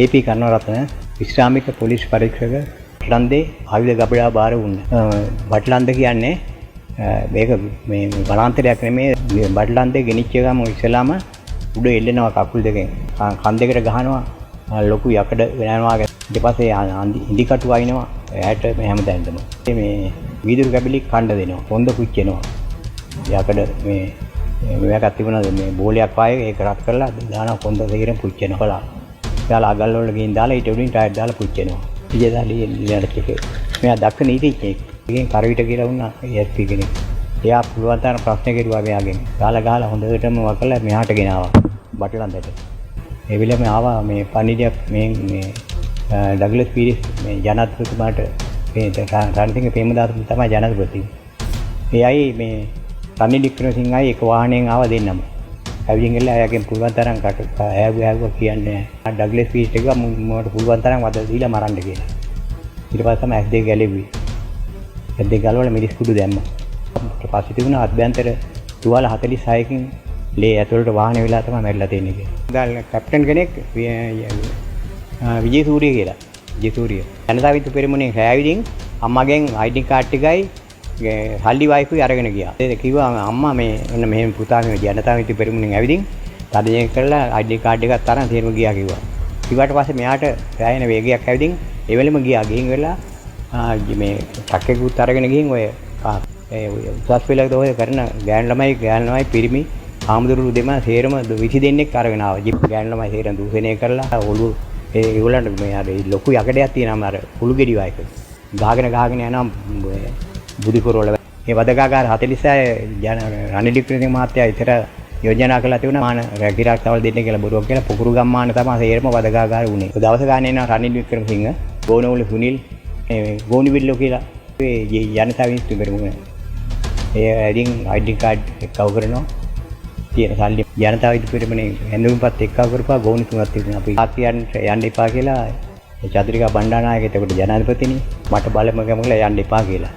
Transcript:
AP කර්ණරත්න විශ්‍රාමික police පරීක්ෂක බටලන්දේ ආයුධ ගබඩා බාර වුණා. බටලන්ද කියන්නේ මේක මේ වනාන්තරයක් නෙමෙයි. බටලන්දේ ගෙනිච්ච ගම ඉස්සලාම උඩ එල්ලෙනවා කකුල් දෙකෙන්. කන් දෙකට ගහනවා ලොකු යකඩ වෙනවා. ඊට පස්සේ ඉදි කටු වයින්නවා. එයාට මේ හැමදැනම. මේ වීදුරු කැබලි කණ්ඩ දෙනවා. හොඳ පුච්චෙනවා. යකඩ මේ මේකත් තිබුණා මේ බෝලයක් වායේ ඒක රත් කරලා දානවා හොඳ දෙයකින් පුච්චෙනවා. බලන්න. දාලා අගල් වල ගින් දාලා ඊට උඩින් ටයර් දාලා පුච්චෙනවා. ඉජදාලි ඉලඩ එකේ. මෙයා දක්ෂ නීතිඥයෙක්. එකෙන් කරවිට කියලා වුණා ASP කෙනෙක්. එයා පුළුවන් තරම් ප්‍රශ්න කෙරුවා මෙයාගෙන්. ගාලා හොඳටම වකලා මෙහාට ගෙනාවා. බටලන්දට. ඒ වෙලෙම ආවා මේ පණිඩියක් මේ ඩග්ලස් පීරිස් මේ ජනාධිපතිතුමාට මේ රණසිංහ ප්‍රේමදාස තමයි ජනාධිපති. එයයි මේ රනිල් වික්‍රමසිංහයි එක වාහනයෙන් ආව දෙන්නම. ඇවිදින් ගිහලා එයාගෙන් පුළුවන් තරම් කට ඈගුවා කියන්නේ ඩග්ලස් පීරිස් එක මට පුළුවන් තරම් වද දීලා මරන්න කියලා. ඊට පස්සේ තමයි S2 ගැලෙව්වේ. S2 ගලවල මිරිස් කුඩු දැම්මා. ඊට පස්සේ තිබුණා අභ්‍යන්තර තුවාල 46කින් ලේ ඇතුළට වාහනේ වෙලා තමයි මැරිලා තියෙන්නේ කියලා. දැන් කැප්ටන් කෙනෙක් විජේසූරිය කියලා. විජේසූරිය. ජනතා විද්‍යාව පෙරමුණේ හැවිදින් අම්මගෙන් ID කාඩ් ටිකයි සල්ලි වයිෆුයි අරගෙන ගියා. ඒක කිව්වා අම්මා මේ ඔන්න මෙහෙම පුතා මේ ජනතා විද්‍යාව පෙරමුණෙන් ඇවිදින් තදයෙන් කරලා ID කාඩ් එකක් තරම් තේරුම ගියා කිව්වා. ඊට පස්සේ මෙයාට සෑහෙන වේගයක් ඇවිදින් ඒ වෙලෙම ගියා. ගිහින් වෙලා මේ ට්‍රක්කෙකුත් අරගෙන ගිහින් ඔය උසස් පෙළකට ඔය කරන ගෑනු ළමයි පිරිමි ආමුදුරු දෙම සේරම 20 දෙනෙක් අරගෙන ආවා. ජිප් ගෑනු ළමයි සේරම දූෂණය කරලා ඔළුව ඒගොල්ලන්ට මේ අර ලොකු යකඩයක් තියෙනවා අර කුළු ගෙඩි වයික. ගහගෙන යනවා බුදුපුරවල. මේ වදකාකාර 46 රනිල් වික්‍රමසිංහ මහත්තයා ඉතර යෝජනා කළා තිබුණා මාන රැකිරක්ෂාවල් දෙන්න කියලා බොරුවක් කියලා පුකුරු ගම්මාන තමයි සේරම වදකාකාර වුණේ. දවස් ගානේ එනවා රනිල් වික්‍රමසිංහ, ගෝනවල සුනිල්, ගෝනිවිල්ලෝ කියලා ඒ ජනතා විශ්ව පෙරමුණ. ඉතින් ID කාඩ් එක්කව කරනවා. තියෙන සල්ලි ජනතා විශ්ව පෙරමුණේ හැඳුම්පත් එක්කව කරපුවා ගෝනි තුනක් තිබුණා. අපි ආසියන්ට යන්න එපා කියලා චතුරිකා බණ්ඩාරනායක එතකොට ජනාධිපතිනේ මට බලම ගමගල යන්න එපා කියලා.